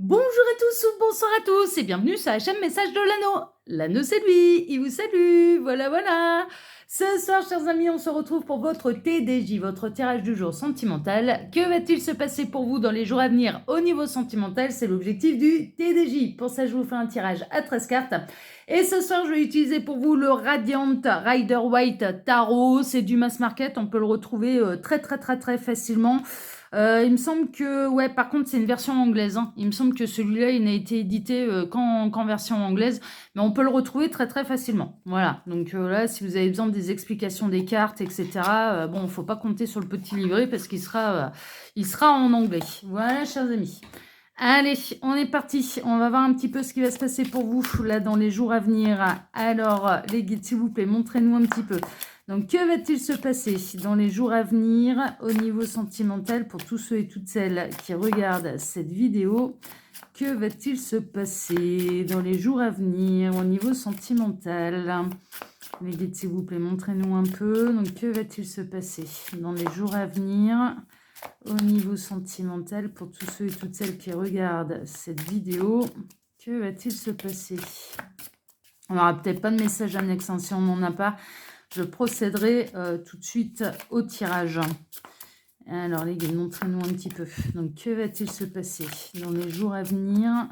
Bonjour à tous ou bonsoir à tous et bienvenue sur la chaîne Message de l'Anneau. L'Anneau c'est lui, il vous salue, voilà. Ce soir, chers amis, on se retrouve pour votre TDJ, votre tirage du jour sentimental. Que va-t-il se passer pour vous dans les jours à venir au niveau sentimental? C'est l'objectif du TDJ. Pour ça, je vous fais un tirage à 13 cartes. Et ce soir, je vais utiliser pour vous le Radiant Rider White Tarot. C'est du mass market, on peut le retrouver très facilement. Il me semble que, ouais, par contre, c'est une version anglaise, hein. Il me semble que celui-là, il n'a été édité qu'en version anglaise, mais on peut le retrouver très facilement. Voilà, donc là, si vous avez besoin des explications des cartes, etc., bon, il ne faut pas compter sur le petit livret parce il sera en anglais. Voilà, chers amis. Allez, on est parti. On va voir un petit peu ce qui va se passer pour vous, là, dans les jours à venir. Alors, les guides, s'il vous plaît, montrez-nous un petit peu. Donc, que va-t-il se passer dans les jours à venir au niveau sentimental pour tous ceux et toutes celles qui regardent cette vidéo? Que va-t-il se passer dans les jours à venir au niveau sentimental? Les guides, s'il vous plaît, montrez-nous un peu. Donc, que va-t-il se passer dans les jours à venir au niveau sentimental pour tous ceux et toutes celles qui regardent cette vidéo? Que va-t-il se passer? On n'aura peut-être pas de message annexe, hein, si on n'en a pas. Je procéderai tout de suite au tirage. Alors les gars, montrez-nous un petit peu. Donc que va-t-il se passer dans les jours à venir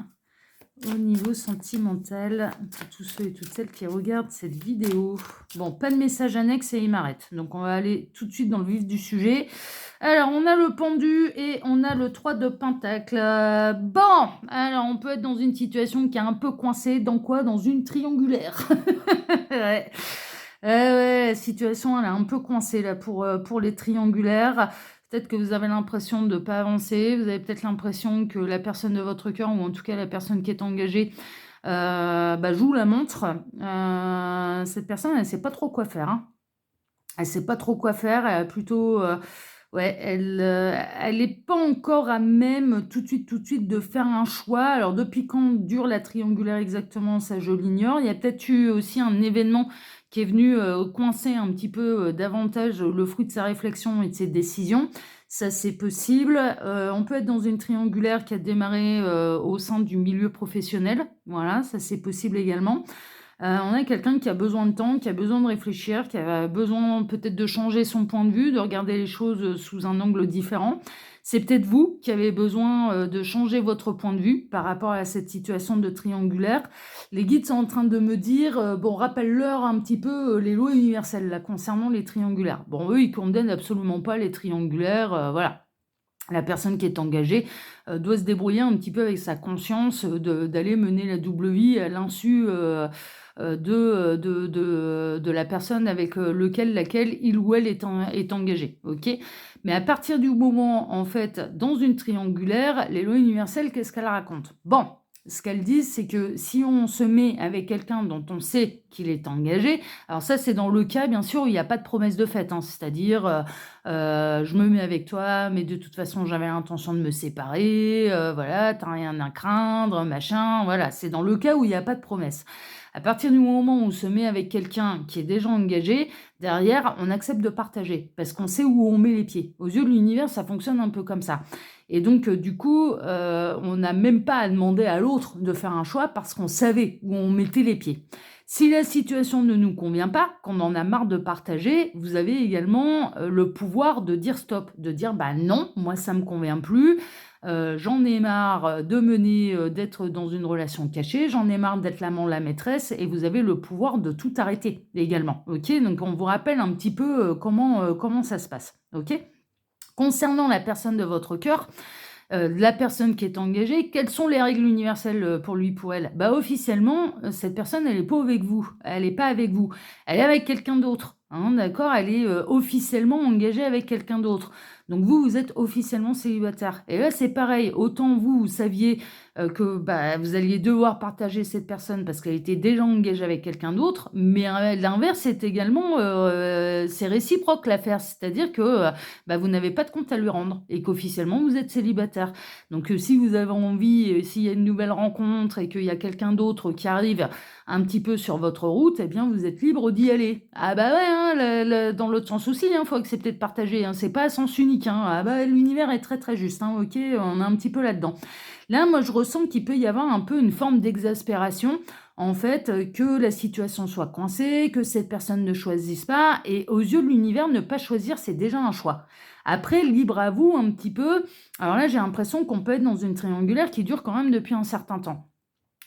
au niveau sentimental pour tous ceux et toutes celles qui regardent cette vidéo? Bon, pas de message annexe et il m'arrête. Donc on va aller tout de suite dans le vif du sujet. Alors on a le pendu et on a le 3 de pentacle. Bon, alors on peut être dans une situation qui est un peu coincée. Dans quoi? Dans une triangulaire. Ouais. La situation elle est un peu coincée là pour les triangulaires. Peut-être que vous avez l'impression de ne pas avancer. Vous avez peut-être l'impression que la personne de votre cœur, ou en tout cas la personne qui est engagée, joue la montre. Cette personne, elle ne sait pas trop quoi faire, hein. Elle ne sait pas trop quoi faire. Elle a plutôt... elle n'est pas encore à même tout de suite de faire un choix. Alors, depuis quand dure la triangulaire exactement, ça je l'ignore. Il y a peut-être eu aussi un événement qui est venu coincer un petit peu davantage le fruit de sa réflexion et de ses décisions. Ça, c'est possible. On peut être dans une triangulaire qui a démarré au sein du milieu professionnel. Voilà, ça, c'est possible également. On a quelqu'un qui a besoin de temps, qui a besoin de réfléchir, qui a besoin peut-être de changer son point de vue, de regarder les choses sous un angle différent. C'est peut-être vous qui avez besoin de changer votre point de vue par rapport à cette situation de triangulaire. Les guides sont en train de me dire, bon, rappelle-leur un petit peu les lois universelles là, concernant les triangulaires. Bon, eux, ils condamnent absolument pas les triangulaires, voilà. La personne qui est engagée doit se débrouiller un petit peu avec sa conscience d'aller mener la double vie à l'insu de la personne avec laquelle il ou elle est engagé. Okay, mais à partir du moment, en fait, dans une triangulaire, les lois universelles, qu'est-ce qu'elles racontent? Bon, ce qu'elles disent, c'est que si on se met avec quelqu'un dont on sait qu'il est engagé, alors ça, c'est dans le cas, bien sûr, où il n'y a pas de promesse de fait, hein, c'est-à-dire, je me mets avec toi, mais de toute façon, j'avais l'intention de me séparer, voilà, t'as rien à craindre, machin, voilà, c'est dans le cas où il n'y a pas de promesse. À partir du moment où on se met avec quelqu'un qui est déjà engagé, derrière, on accepte de partager, parce qu'on sait où on met les pieds. Aux yeux de l'univers, ça fonctionne un peu comme ça. Et donc, du coup, on n'a même pas à demander à l'autre de faire un choix parce qu'on savait où on mettait les pieds. Si la situation ne nous convient pas, qu'on en a marre de partager, vous avez également le pouvoir de dire stop, de dire bah non, moi ça me convient plus, j'en ai marre de mener, d'être dans une relation cachée, j'en ai marre d'être l'amant, la maîtresse, et vous avez le pouvoir de tout arrêter également. Ok, donc on vous rappelle un petit peu comment ça se passe. Ok. Concernant la personne de votre cœur, la personne qui est engagée, quelles sont les règles universelles pour lui, pour elle? Bah, officiellement, cette personne, elle n'est pas avec vous. Elle n'est pas avec vous. Elle est avec quelqu'un d'autre. Hein, d'accord? Elle est officiellement engagée avec quelqu'un d'autre. Donc vous, vous êtes officiellement célibataire. Et là, c'est pareil. Autant vous saviez que bah, vous alliez devoir partager cette personne parce qu'elle était déjà engagée avec quelqu'un d'autre, mais l'inverse, c'est également, c'est réciproque l'affaire. C'est-à-dire que bah, vous n'avez pas de compte à lui rendre et qu'officiellement, vous êtes célibataire. Donc si vous avez envie, s'il y a une nouvelle rencontre et qu'il y a quelqu'un d'autre qui arrive un petit peu sur votre route, eh bien vous êtes libre d'y aller. Ah bah ouais, hein, dans l'autre sens aussi, il faut accepter de partager, hein, c'est pas à sens unique. karmique, hein. Ah bah, l'univers est très, très juste, hein, OK? On est un petit peu là-dedans. Là, moi, je ressens qu'il peut y avoir un peu une forme d'exaspération, en fait, que la situation soit coincée, que cette personne ne choisisse pas et aux yeux de l'univers, ne pas choisir, c'est déjà un choix. Après, libre à vous un petit peu. Alors là, j'ai l'impression qu'on peut être dans une triangulaire qui dure quand même depuis un certain temps.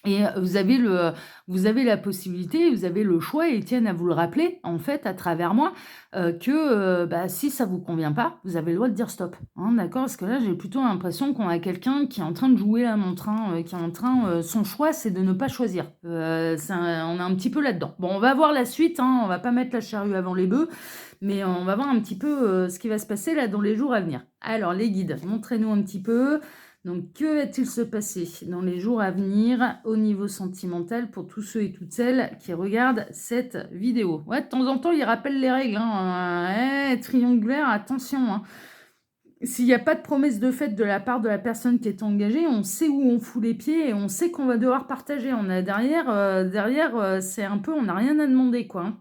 Et vous avez la possibilité, vous avez le choix et ils tiennent à vous le rappeler, en fait, à travers moi, que, bah, si ça vous convient pas, vous avez le droit de dire stop, hein, d'accord? Parce que là, j'ai plutôt l'impression qu'on a quelqu'un qui est en train de jouer à mon train, qui est en train, son choix, c'est de ne pas choisir. On est un petit peu là-dedans. Bon, on va voir la suite, hein, on va pas mettre la charrue avant les bœufs, mais on va voir un petit peu, ce qui va se passer là dans les jours à venir. Alors les guides, montrez-nous un petit peu. Donc, que va-t-il se passer dans les jours à venir au niveau sentimental pour tous ceux et toutes celles qui regardent cette vidéo? Ouais, de temps en temps, il rappelle les règles, hein. Triangulaire, attention, hein. S'il n'y a pas de promesse de fait de la part de la personne qui est engagée, on sait où on fout les pieds et on sait qu'on va devoir partager. On a derrière, c'est un peu, on n'a rien à demander, quoi, hein.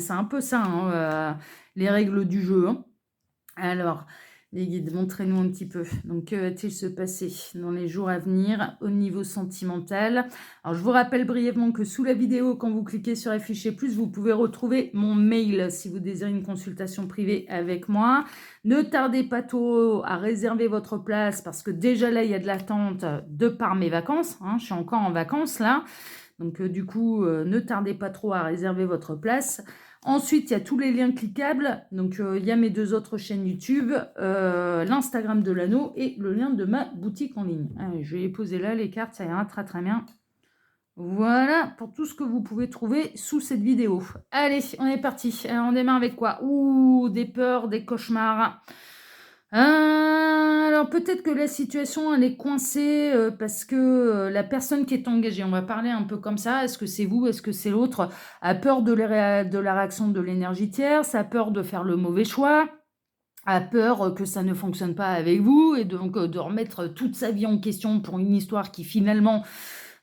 C'est un peu ça, hein, les règles du jeu, hein. Alors, les guides, montrez-nous un petit peu. Donc, que va-t-il se passer dans les jours à venir au niveau sentimental? Alors, je vous rappelle brièvement que sous la vidéo, quand vous cliquez sur afficher plus, vous pouvez retrouver mon mail si vous désirez une consultation privée avec moi. Ne tardez pas trop à réserver votre place parce que déjà là, il y a de l'attente de par mes vacances, hein. Je suis encore en vacances là. Donc, du coup, ne tardez pas trop à réserver votre place. Ensuite, il y a tous les liens cliquables. Donc, il y a mes 2 autres chaînes YouTube, l'Instagram de l'anneau et le lien de ma boutique en ligne. Allez, je vais les poser là, les cartes, ça ira très très bien. Voilà pour tout ce que vous pouvez trouver sous cette vidéo. Allez, on est parti. Alors, on démarre avec quoi? Ouh, des peurs, des cauchemars. Alors peut-être que la situation elle est coincée parce que la personne qui est engagée, on va parler un peu comme ça, est-ce que c'est vous, est-ce que c'est l'autre, a peur de la réaction de l'énergie tierce, a peur de faire le mauvais choix, a peur que ça ne fonctionne pas avec vous et donc de remettre toute sa vie en question pour une histoire qui finalement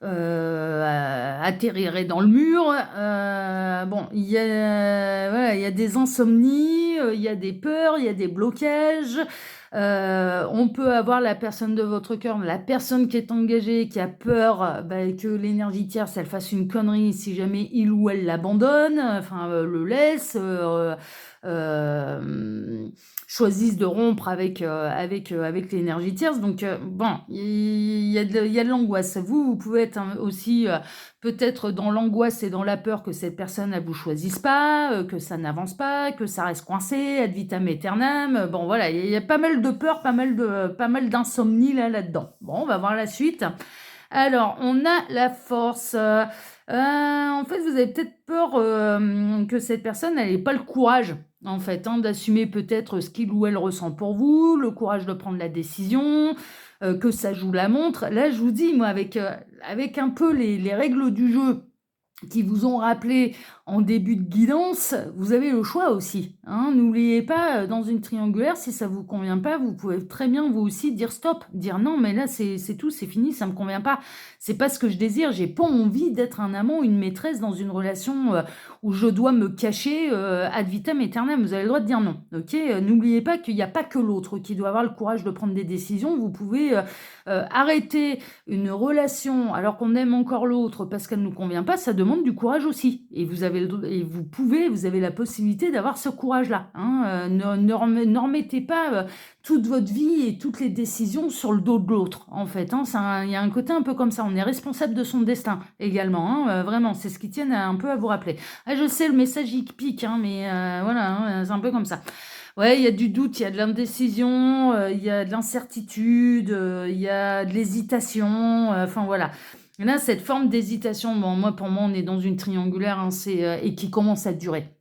atterrirait dans le mur. Bon, voilà, il y a des insomnies, il y a des peurs, il y a des blocages. On peut avoir la personne de votre cœur, la personne qui est engagée, qui a peur bah, que l'énergie tierce, elle fasse une connerie si jamais il ou elle l'abandonne, enfin le laisse, choisissent de rompre avec l'énergie tierce. Donc, bon, il y a de l'angoisse. Vous pouvez être aussi peut-être dans l'angoisse et dans la peur que cette personne, elle vous choisisse pas, que ça n'avance pas, que ça reste coincé, ad vitam aeternam. Bon, voilà, il y a pas mal de peur, pas mal d'insomnie là-dedans. Bon, on va voir la suite. Alors, on a la force. En fait, vous avez peut-être peur que cette personne, elle n'ait pas le courage, en fait, hein, d'assumer peut-être ce qu'il ou elle ressent pour vous, le courage de prendre la décision, que ça joue la montre. Là, je vous dis, moi, avec un peu les règles du jeu qui vous ont rappelé en début de guidance, vous avez le choix aussi, hein. N'oubliez pas, dans une triangulaire, si ça vous convient pas, vous pouvez très bien vous aussi dire stop, dire non, mais là c'est tout, c'est fini, ça me convient pas. C'est pas ce que je désire, j'ai pas envie d'être un amant, une maîtresse dans une relation où je dois me cacher ad vitam aeternam. Vous avez le droit de dire non, ok? N'oubliez pas qu'il n'y a pas que l'autre qui doit avoir le courage de prendre des décisions. Vous pouvez arrêter une relation alors qu'on aime encore l'autre parce qu'elle ne nous convient pas, ça demande du courage aussi. Et vous avez vous avez la possibilité d'avoir ce courage-là, hein. Ne remettez pas toute votre vie et toutes les décisions sur le dos de l'autre, en fait, hein. Il y a un côté un peu comme ça. On est responsable de son destin également, hein. Vraiment, c'est ce qui tient un peu à vous rappeler. Ah, je sais, le message il pique, hein, mais voilà, hein, c'est un peu comme ça. Ouais, il y a du doute, il y a de l'indécision, il y a de l'incertitude, il y a de l'hésitation, enfin voilà. Là, cette forme d'hésitation, bon, pour moi, on est dans une triangulaire, hein, et qui commence à durer.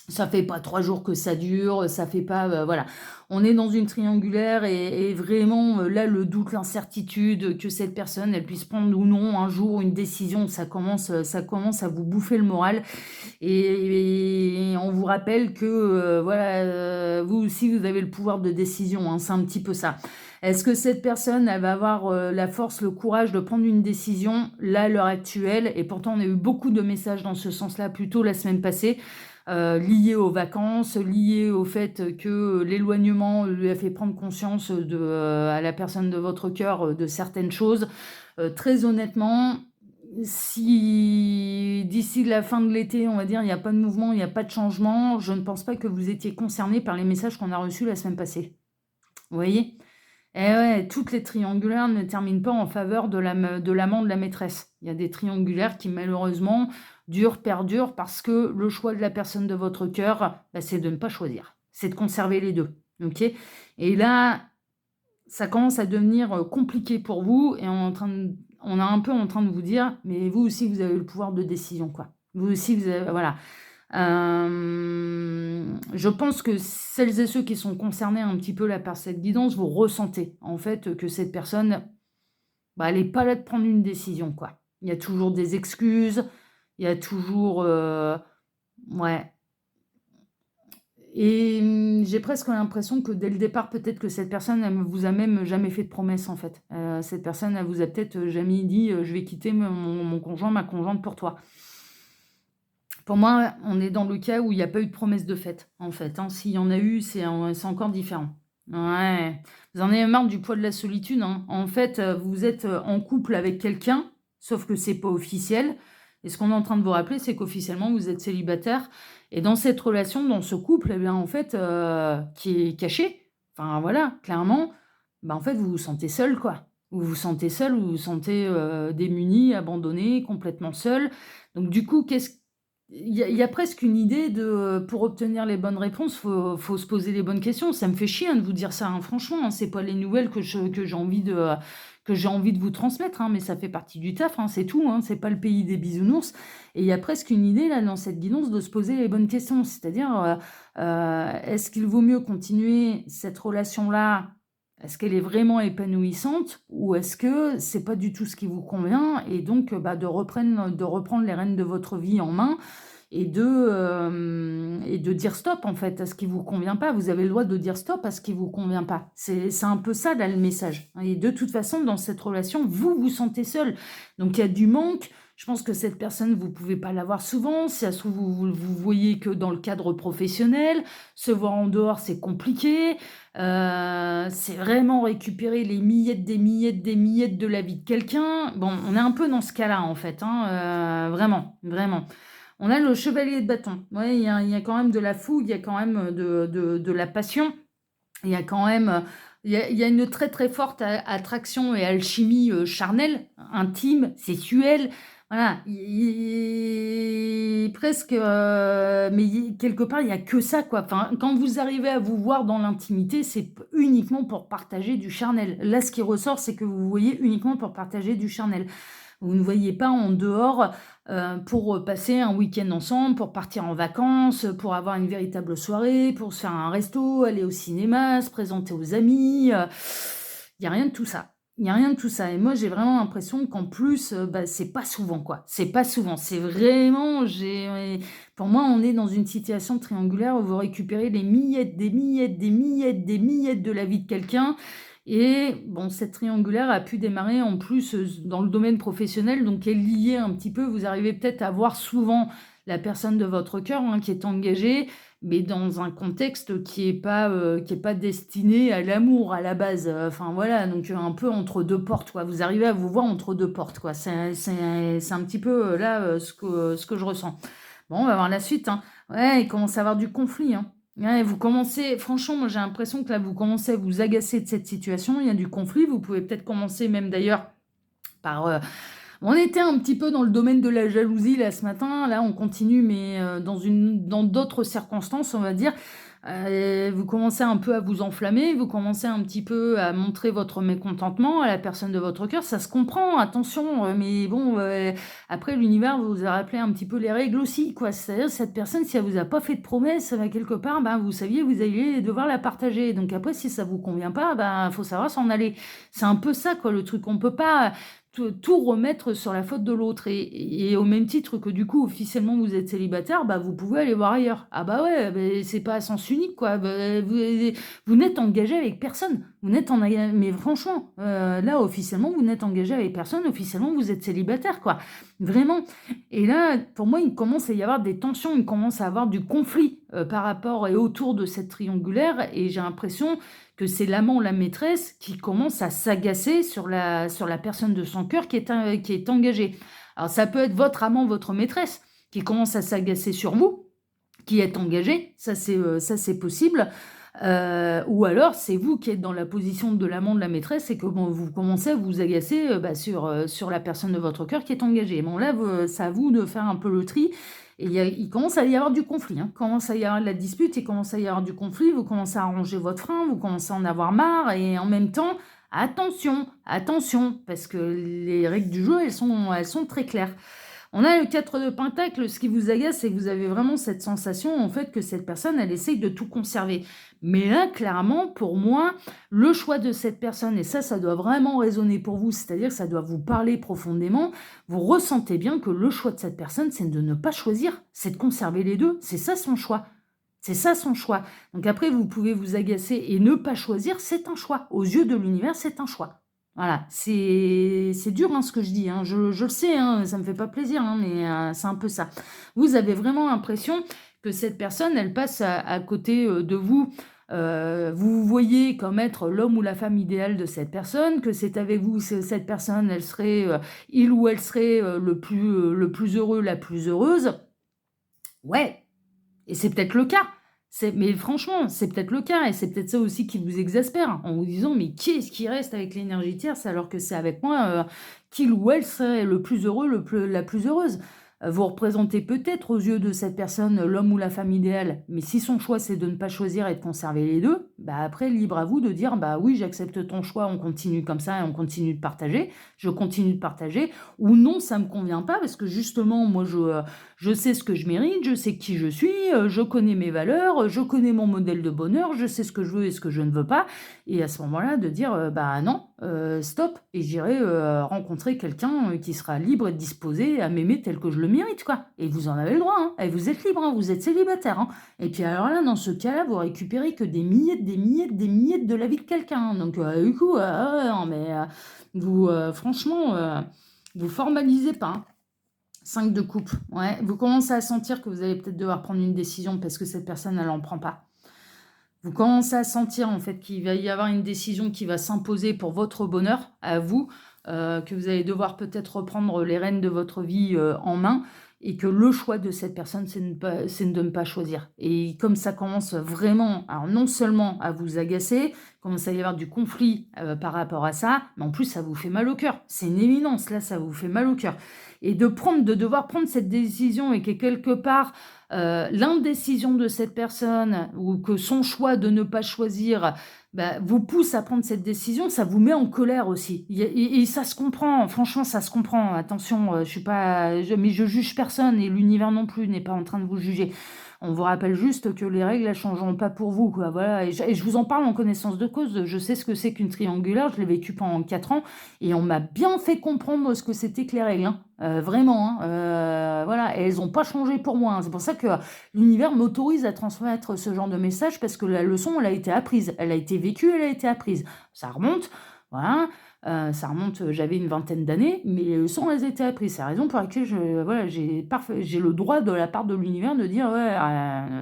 Ça fait pas 3 jours que ça dure, ça fait pas, voilà. On est dans une triangulaire et vraiment, là, le doute, l'incertitude, que cette personne, elle puisse prendre ou non un jour une décision, ça commence à vous bouffer le moral. Et on vous rappelle que, voilà, vous aussi, vous avez le pouvoir de décision, hein, c'est un petit peu ça. Est-ce que cette personne, elle va avoir la force, le courage de prendre une décision, là, à l'heure actuelle? Et pourtant, on a eu beaucoup de messages dans ce sens-là, plus tôt la semaine passée. liées aux vacances, liées au fait que l'éloignement lui a fait prendre conscience à la personne de votre cœur, de certaines choses. Très honnêtement, si d'ici la fin de l'été, on va dire, il y a pas de mouvement, il y a pas de changement, je ne pense pas que vous étiez concerné par les messages qu'on a reçus la semaine passée. Vous voyez? Eh ouais, toutes les triangulaires ne terminent pas en faveur de l'amant, de la maîtresse. Il y a des triangulaires qui malheureusement perdurent parce que le choix de la personne de votre cœur, c'est de ne pas choisir. C'est de conserver les deux. Ok? Et là, ça commence à devenir compliqué pour vous et on est un peu en train de vous dire, mais vous aussi, vous avez le pouvoir de décision, quoi. Vous aussi, vous avez, voilà. Je pense que celles et ceux qui sont concernés un petit peu là par cette guidance, vous ressentez en fait que cette personne, elle n'est pas là de prendre une décision, quoi. Il y a toujours des excuses, il y a toujours... ouais. Et j'ai presque l'impression que dès le départ, peut-être que cette personne, elle vous a même jamais fait de promesse, en fait. Cette personne, elle vous a peut-être jamais dit je vais quitter mon conjoint, ma conjointe pour toi. Pour moi, on est dans le cas où il n'y a pas eu de promesse de fait, en fait. Hein. S'il y en a eu, c'est encore différent. Ouais. Vous en avez marre du poids de la solitude. Hein. En fait, vous êtes en couple avec quelqu'un, sauf que c'est pas officiel. Et ce qu'on est en train de vous rappeler, c'est qu'officiellement, vous êtes célibataire. Et dans cette relation, dans ce couple, eh bien, en fait, qui est caché, enfin voilà, clairement, en fait, vous vous sentez seul, quoi. Vous vous sentez seul, vous vous sentez démuni, abandonné, complètement seul. Donc du coup, il y a presque une idée de pour obtenir les bonnes réponses, faut se poser les bonnes questions. Ça me fait chier, hein, de vous dire ça, hein, franchement, hein, c'est pas les nouvelles que j'ai envie de vous transmettre, hein, mais ça fait partie du taf, hein, c'est tout, hein, c'est pas le pays des bisounours. Et il y a presque une idée là dans cette guidance de se poser les bonnes questions. C'est-à-dire, est-ce qu'il vaut mieux continuer cette relation-là? Est-ce qu'elle est vraiment épanouissante ou est-ce que c'est pas du tout ce qui vous convient et donc de reprendre les rênes de votre vie en main et de dire stop en fait à ce qui vous convient pas. Vous avez le droit de dire stop à ce qui vous convient pas. C'est un peu ça là le message. Et de toute façon, dans cette relation, vous vous sentez seul. Donc il y a du manque. Je pense que cette personne, vous pouvez pas la voir souvent. Si ça se trouve, vous voyez que dans le cadre professionnel. Se voir en dehors, c'est compliqué. C'est vraiment récupérer les miettes des miettes des miettes de la vie de quelqu'un. Bon, on est un peu dans ce cas-là, en fait. Hein, vraiment, vraiment. On a le chevalier de bâton. Ouais, il y a quand même de la fougue, il y a quand même de la passion. Il y a quand même... Il y a une très très forte attraction et alchimie charnelle, intime, sexuelle. Voilà, presque, mais quelque part, il n'y a que ça, quoi. Enfin, quand vous arrivez à vous voir dans l'intimité, c'est uniquement pour partager du charnel. Là, ce qui ressort, c'est que vous voyez uniquement pour partager du charnel. Vous ne voyez pas en dehors pour passer un week-end ensemble, pour partir en vacances, pour avoir une véritable soirée, pour se faire un resto, aller au cinéma, se présenter aux amis. Il n'y a rien de tout ça. Il n'y a rien de tout ça. Et moi, j'ai vraiment l'impression qu'en plus, c'est pas souvent, quoi. C'est pas souvent. C'est vraiment... Pour moi, on est dans une situation triangulaire où vous récupérez les miettes, des miettes, des miettes, des miettes de la vie de quelqu'un. Et bon, cette triangulaire a pu démarrer en plus dans le domaine professionnel, donc elle est liée un petit peu. Vous arrivez peut-être à voir souvent la personne de votre cœur hein, qui est engagée, mais dans un contexte qui est pas destiné à l'amour à la base. Enfin voilà, donc un peu entre deux portes, quoi. Vous arrivez à vous voir entre deux portes, quoi. C'est un petit peu là ce que je ressens. Bon, on va voir la suite. Hein. Ouais, il commence à y avoir du conflit. Hein. Ouais, vous commencez, franchement, moi j'ai l'impression que là vous commencez à vous agacer de cette situation. Il y a du conflit. Vous pouvez peut-être commencer même d'ailleurs par. On était un petit peu dans le domaine de la jalousie là ce matin. Là, on continue, mais dans d'autres circonstances, on va dire. Vous commencez un peu à vous enflammer, vous commencez un petit peu à montrer votre mécontentement à la personne de votre cœur. Ça se comprend, attention, mais bon, après l'univers vous a rappelé un petit peu les règles aussi, quoi. C'est-à-dire cette personne, si elle vous a pas fait de promesse, quelque part, vous saviez, vous alliez devoir la partager. Donc après, si ça vous convient pas, faut savoir s'en aller. C'est un peu ça, quoi, le truc. On peut pas. tout remettre sur la faute de l'autre et au même titre que du coup, officiellement, vous êtes célibataire, bah, vous pouvez aller voir ailleurs. Ah bah ouais, beh, c'est pas à sens unique, quoi. Bah, vous n'êtes engagé avec personne. Vous n'êtes en mais franchement, là, officiellement, vous n'êtes engagé avec personne. Officiellement, vous êtes célibataire, quoi. Vraiment. Et là, pour moi, il commence à y avoir des tensions, il commence à avoir du conflit par rapport et autour de cette triangulaire. Et j'ai l'impression que c'est l'amant ou la maîtresse qui commence à s'agacer sur la personne de son cœur qui est engagée. Alors, ça peut être votre amant, votre maîtresse qui commence à s'agacer sur vous, qui est engagé, ça c'est possible. Ou alors, c'est vous qui êtes dans la position de l'amant de la maîtresse et que bon, vous commencez à vous agacer sur la personne de votre cœur qui est engagée. Bon, là, c'est à vous de faire un peu le tri. Et il commence à y avoir du conflit, hein. Il commence à y avoir de la dispute, il commence à y avoir du conflit, vous commencez à arranger votre frein, vous commencez à en avoir marre, et en même temps, attention, attention, parce que les règles du jeu, elles sont très claires. On a le 4 de Pentacle, ce qui vous agace, c'est que vous avez vraiment cette sensation, en fait, que cette personne, elle essaye de tout conserver. Mais là, clairement, pour moi, le choix de cette personne, et ça doit vraiment résonner pour vous, c'est-à-dire que ça doit vous parler profondément, vous ressentez bien que le choix de cette personne, c'est de ne pas choisir, c'est de conserver les deux, c'est ça son choix. C'est ça son choix. Donc après, vous pouvez vous agacer et ne pas choisir, c'est un choix. Aux yeux de l'univers, c'est un choix. Voilà, c'est dur hein, ce que je dis, hein. Je le sais, hein, ça me fait pas plaisir, hein, mais c'est un peu ça. Vous avez vraiment l'impression que cette personne, elle passe à côté de vous. Vous vous voyez comme être l'homme ou la femme idéale de cette personne, que c'est avec vous, cette personne, elle serait, il ou elle serait le plus heureux, la plus heureuse. Ouais, et c'est peut-être le cas. Mais franchement, c'est peut-être le cas, et c'est peut-être ça aussi qui vous exaspère, en vous disant, mais qui est-ce qui reste avec l'énergie tierce alors que c'est avec moi qu'il ou elle serait le plus heureux, la plus heureuse. Vous représentez peut-être aux yeux de cette personne l'homme ou la femme idéale, mais si son choix c'est de ne pas choisir et de conserver les deux, bah après libre à vous de dire bah oui j'accepte ton choix, on continue comme ça et on continue de partager, je continue de partager, ou non ça me convient pas parce que justement moi je sais ce que je mérite, je sais qui je suis, je connais mes valeurs, je connais mon modèle de bonheur, je sais ce que je veux et ce que je ne veux pas, et à ce moment-là de dire bah non, stop, et j'irai rencontrer quelqu'un qui sera libre et disposé à m'aimer tel que je le mérite, quoi. Et vous en avez le droit, hein. Et vous êtes libre, hein. Vous êtes célibataire, hein. Et puis alors là, dans ce cas-là, vous récupérez que des miettes de la vie de quelqu'un, hein. Donc du coup, non, mais vous, franchement, vous formalisez pas, hein. 5 de coupe, ouais. Vous commencez à sentir que vous allez peut-être devoir prendre une décision parce que cette personne, elle n'en prend pas. Vous commencez à sentir en fait qu'il va y avoir une décision qui va s'imposer pour votre bonheur à vous, que vous allez devoir peut-être reprendre les rênes de votre vie en main, et que le choix de cette personne, c'est de ne pas choisir. Et comme ça commence vraiment, alors non seulement à vous agacer, commence à y avoir du conflit par rapport à ça, mais en plus ça vous fait mal au cœur. C'est une évidence, là ça vous fait mal au cœur. Et de devoir prendre cette décision et que quelque part, l'indécision de cette personne ou que son choix de ne pas choisir bah, vous pousse à prendre cette décision, ça vous met en colère aussi. Et ça se comprend, franchement, ça se comprend. Attention, je suis pas, mais je juge personne et l'univers non plus n'est pas en train de vous juger. On vous rappelle juste que les règles, elles changeront pas pour vous, quoi. Voilà. Et je vous en parle en connaissance de cause. Je sais ce que c'est qu'une triangulaire. Je l'ai vécu pendant 4 ans et on m'a bien fait comprendre ce que c'était que les règles, hein. Vraiment, hein. Voilà. Et elles n'ont pas changé pour moi, hein. C'est pour ça que l'univers m'autorise à transmettre ce genre de message parce que la leçon, elle a été apprise. Elle a été vécue, elle a été apprise. Ça remonte, voilà. Ça remonte, j'avais une vingtaine d'années, mais les leçons, elles étaient apprises. C'est la raison pour laquelle voilà, j'ai le droit de la part de l'univers de dire ouais,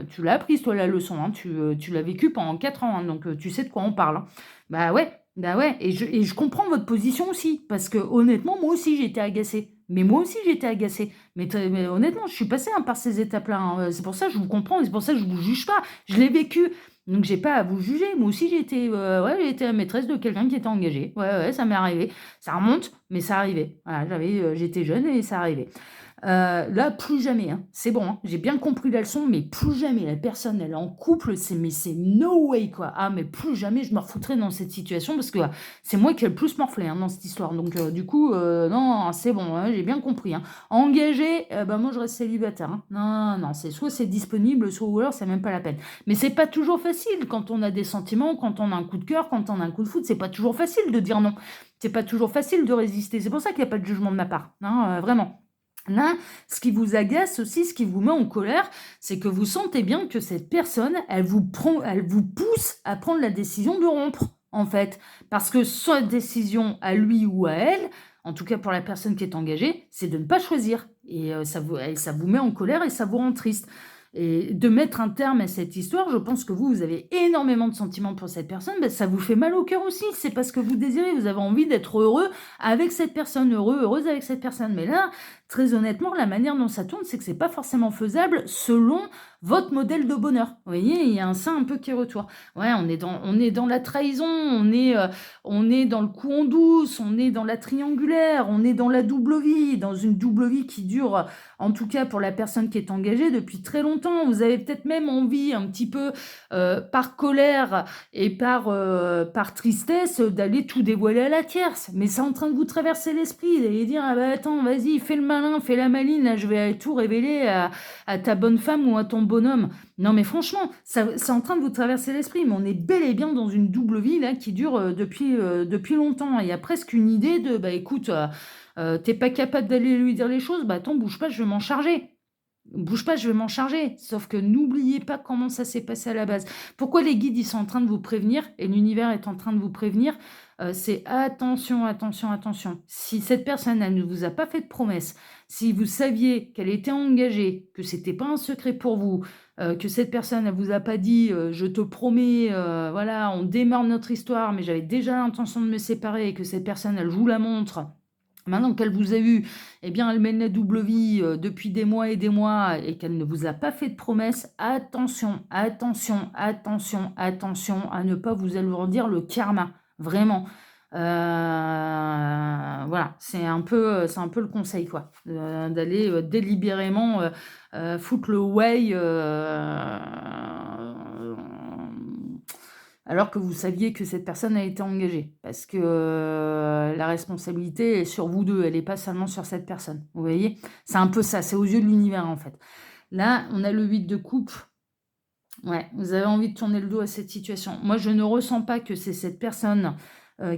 tu l'as apprise, toi, la leçon, hein, tu l'as vécue pendant 4 ans, hein, donc tu sais de quoi on parle, hein. Bah ouais, et je comprends votre position aussi, parce que honnêtement, moi aussi, j'étais agacée. Mais moi aussi, j'étais agacée. Mais honnêtement, je suis passée hein, par ces étapes-là, hein. C'est pour ça que je vous comprends, et c'est pour ça que je vous juge pas. Je l'ai vécu. Donc j'ai pas à vous juger. Moi aussi j'ai été la maîtresse de quelqu'un qui était engagé. Ouais, ça m'est arrivé. Ça remonte, mais ça arrivait. Voilà, j'étais jeune et ça arrivait. Là, plus jamais, hein. C'est bon, hein. J'ai bien compris la leçon, mais plus jamais la personne, elle est en couple, c'est no way, quoi. Ah, mais plus jamais je me refoutrais dans cette situation parce que c'est moi qui ai le plus morflé hein, dans cette histoire. Donc, du coup, non, c'est bon, hein, j'ai bien compris, hein. Engagé, moi, je reste célibataire, hein. Non, c'est soit c'est disponible, soit ou alors c'est même pas la peine. Mais c'est pas toujours facile quand on a des sentiments, quand on a un coup de cœur, quand on a un coup de foot, c'est pas toujours facile de dire non. C'est pas toujours facile de résister. C'est pour ça qu'il n'y a pas de jugement de ma part, hein, vraiment. Là, ce qui vous agace aussi, ce qui vous met en colère, c'est que vous sentez bien que cette personne, elle vous pousse à prendre la décision de rompre, en fait. Parce que sa décision à lui ou à elle, en tout cas pour la personne qui est engagée, c'est de ne pas choisir. Et ça vous met en colère et ça vous rend triste. Et de mettre un terme à cette histoire, je pense que vous avez énormément de sentiments pour cette personne, ben, ça vous fait mal au cœur aussi. C'est parce que vous désirez, vous avez envie d'être heureux avec cette personne, heureuse avec cette personne. Mais là, très honnêtement, la manière dont ça tourne, c'est que c'est pas forcément faisable selon votre modèle de bonheur. Vous voyez, il y a un ça un peu qui retourne. Ouais, on est dans la trahison, on est dans le coup en douce, on est dans la triangulaire, on est dans la double vie, dans une double vie qui dure, en tout cas pour la personne qui est engagée, depuis très longtemps. Vous avez peut-être même envie, un petit peu par colère et par tristesse, d'aller tout dévoiler à la tierce. Mais c'est en train de vous traverser l'esprit, d'aller dire, ah bah attends, vas-y, fais le malin, fais la maline, là je vais tout révéler à ta bonne femme ou à ton bonhomme. Non mais franchement, c'est en train de vous traverser l'esprit, mais on est bel et bien dans une double vie là qui dure depuis longtemps. Il y a presque une idée de, bah écoute, t'es pas capable d'aller lui dire les choses, bah attends, bouge pas, je vais m'en charger. Bouge pas, je vais m'en charger. Sauf que n'oubliez pas comment ça s'est passé à la base. Pourquoi les guides, ils sont en train de vous prévenir et l'univers est en train de vous prévenir, c'est attention, attention, attention. Si cette personne, elle ne vous a pas fait de promesse, si vous saviez qu'elle était engagée, que c'était pas un secret pour vous, que cette personne, elle vous a pas dit, je te promets, voilà, on démarre notre histoire, mais j'avais déjà l'intention de me séparer et que cette personne, elle joue la montre. Maintenant qu'elle vous a eu, eh bien, elle mène la double vie depuis des mois et qu'elle ne vous a pas fait de promesses. Attention, attention, attention, attention à ne pas vous alourdir le karma. Vraiment. Voilà, c'est un peu le conseil, quoi. D'aller délibérément foutre le way alors que vous saviez que cette personne a été engagée. Parce que la responsabilité est sur vous deux, elle n'est pas seulement sur cette personne. Vous voyez? C'est un peu ça, c'est aux yeux de l'univers, en fait. Là, on a le 8 de coupe. Ouais, vous avez envie de tourner le dos à cette situation. Moi, je ne ressens pas que c'est cette personne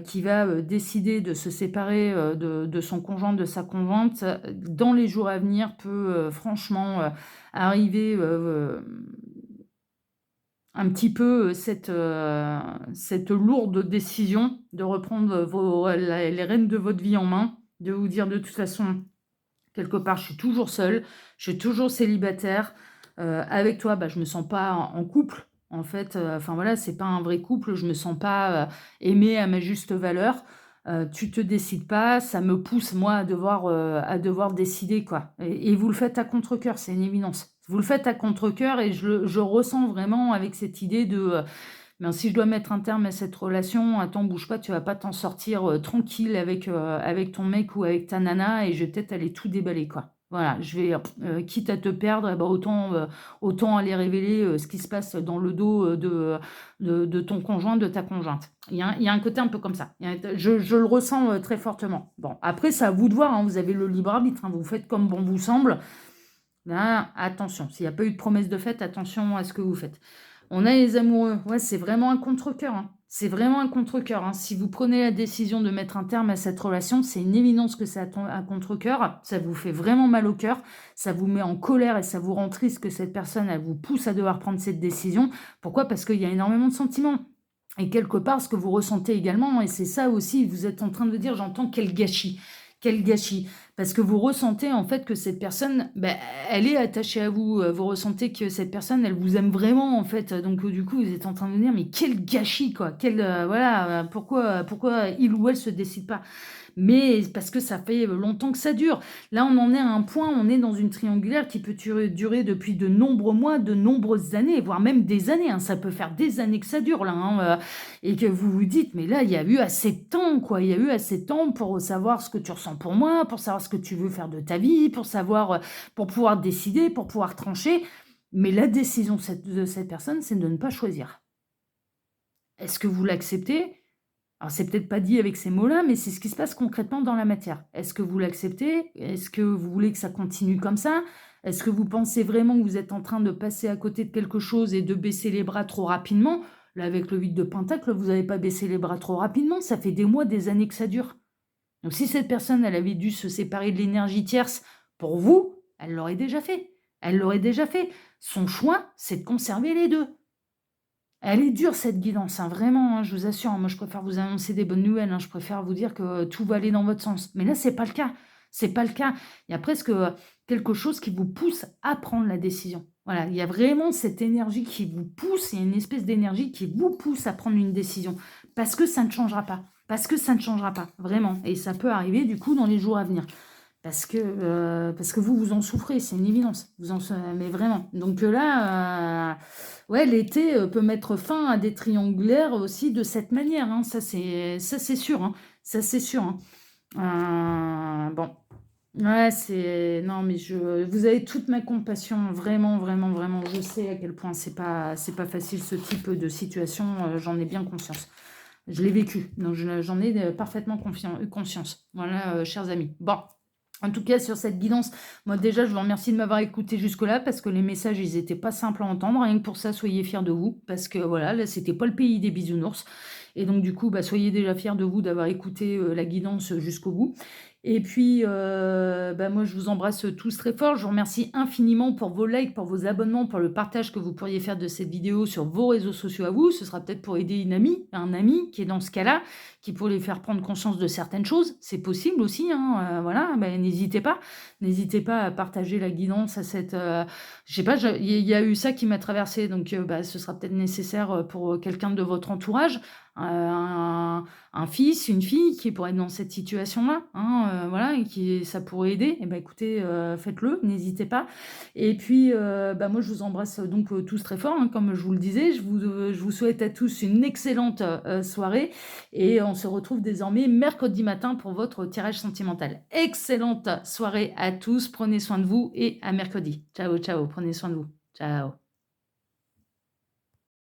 qui va décider de se séparer de son conjoint, de sa conjointe. Dans les jours à venir, peut franchement arriver... un petit peu cette lourde décision de reprendre les rênes de votre vie en main, de vous dire de toute façon, quelque part, je suis toujours seule, je suis toujours célibataire. Avec toi, bah, je me sens pas en couple, en fait. Enfin voilà, c'est pas un vrai couple, je me sens pas aimée à ma juste valeur. Tu te décides pas, ça me pousse moi à devoir décider quoi. Et vous le faites à contre-cœur, c'est une évidence. Vous le faites à contre-cœur et je ressens vraiment avec cette idée de ben, si je dois mettre un terme à cette relation, attends, bouge pas, tu vas pas t'en sortir tranquille avec ton mec ou avec ta nana et je vais peut-être aller tout déballer quoi. Voilà, je vais, quitte à te perdre, eh ben, autant aller révéler ce qui se passe dans le dos de ton conjoint, de ta conjointe. Il y a un côté un peu comme ça. Je le ressens très fortement. Bon, après, c'est à vous de voir, hein, vous avez le libre arbitre, hein, vous faites comme bon vous semble. Là, attention, s'il n'y a pas eu de promesse de fête, attention à ce que vous faites. On a les amoureux. Ouais, c'est vraiment un contre-cœur. Hein. C'est vraiment un contre-cœur. Hein. Si vous prenez la décision de mettre un terme à cette relation, c'est une évidence que c'est un contre-cœur. Ça vous fait vraiment mal au cœur. Ça vous met en colère et ça vous rend triste que cette personne, elle vous pousse à devoir prendre cette décision. Pourquoi? Parce qu'il y a énormément de sentiments. Et quelque part, ce que vous ressentez également, et c'est ça aussi, vous êtes en train de dire, j'entends quel gâchis. Quel gâchis. Parce que vous ressentez en fait que cette personne, elle est attachée à vous. Vous ressentez que cette personne, elle vous aime vraiment en fait. Donc du coup, vous êtes en train de vous dire, mais quel gâchis quoi. Voilà, pourquoi il ou elle se décide pas. Mais parce que ça fait longtemps que ça dure. Là, on en est à un point, on est dans une triangulaire qui peut durer depuis de nombreux mois, de nombreuses années, voire même des années. Hein. Ça peut faire des années que ça dure là. Hein, et que vous vous dites, mais là, il y a eu assez de temps, quoi. Il y a eu assez de temps pour savoir ce que tu ressens pour moi, pour savoir ce que tu veux faire de ta vie, pour savoir, pour pouvoir décider, pour pouvoir trancher. Mais la décision de cette personne, c'est de ne pas choisir. Est-ce que vous l'acceptez? Alors, c'est peut-être pas dit avec ces mots-là, mais c'est ce qui se passe concrètement dans la matière. Est-ce que vous l'acceptez? Est-ce que vous voulez que ça continue comme ça? Est-ce que vous pensez vraiment que vous êtes en train de passer à côté de quelque chose et de baisser les bras trop rapidement? Là, avec le 8 de pentacle, vous n'avez pas baissé les bras trop rapidement, ça fait des mois, des années que ça dure. Donc si cette personne, elle avait dû se séparer de l'énergie tierce pour vous, elle l'aurait déjà fait. Elle l'aurait déjà fait. Son choix, c'est de conserver les 2. Elle est dure cette guidance, hein, vraiment, hein, je vous assure, hein. Moi, je préfère vous annoncer des bonnes nouvelles, hein, je préfère vous dire que tout va aller dans votre sens. Mais là, c'est pas le cas. C'est pas le cas. Il y a presque quelque chose qui vous pousse à prendre la décision. Voilà, il y a vraiment cette énergie qui vous pousse, il y a une espèce d'énergie qui vous pousse à prendre une décision. Parce que ça ne changera pas. Parce que ça ne changera pas, vraiment. Et ça peut arriver, du coup, dans les jours à venir. Parce que vous en souffrez, c'est une évidence. Mais vraiment. Donc là, ouais, l'été peut mettre fin à des triangulaires aussi de cette manière, hein. Ça, c'est sûr, hein. Ça, c'est sûr, hein. Bon. Ouais, c'est... Non, mais vous avez toute ma compassion, vraiment, vraiment, vraiment. Je sais à quel point c'est pas facile ce type de situation, j'en ai bien conscience. Je l'ai vécu, donc j'en ai parfaitement conscience. Voilà, chers amis. Bon. En tout cas, sur cette guidance, moi déjà, je vous remercie de m'avoir écouté jusque-là parce que les messages, ils étaient pas simples à entendre. Rien que pour ça, soyez fiers de vous parce que voilà, là, c'était pas le pays des bisounours. Et donc, du coup, bah, soyez déjà fiers de vous d'avoir écouté la guidance jusqu'au bout. Et puis, bah, moi, je vous embrasse tous très fort. Je vous remercie infiniment pour vos likes, pour vos abonnements, pour le partage que vous pourriez faire de cette vidéo sur vos réseaux sociaux à vous. Ce sera peut-être pour aider une amie, un ami qui est dans ce cas-là, qui pourrait les faire prendre conscience de certaines choses. C'est possible aussi, hein, voilà, ben, n'hésitez pas. N'hésitez pas à partager la guidance à cette... je sais pas, il y a eu ça qui m'a traversé, donc bah, ce sera peut-être nécessaire pour quelqu'un de votre entourage, un fils, une fille qui pourrait être dans cette situation-là, hein, voilà, et qui ça pourrait aider. Et ben écoutez, faites-le, n'hésitez pas. Et puis, bah, moi, je vous embrasse donc tous très fort, hein, comme je vous le disais. Je vous souhaite à tous une excellente soirée. Et on se retrouve désormais mercredi matin pour votre tirage sentimental. Excellente soirée à tous. Prenez soin de vous et à mercredi. Ciao, ciao. Prenez soin de vous. Ciao.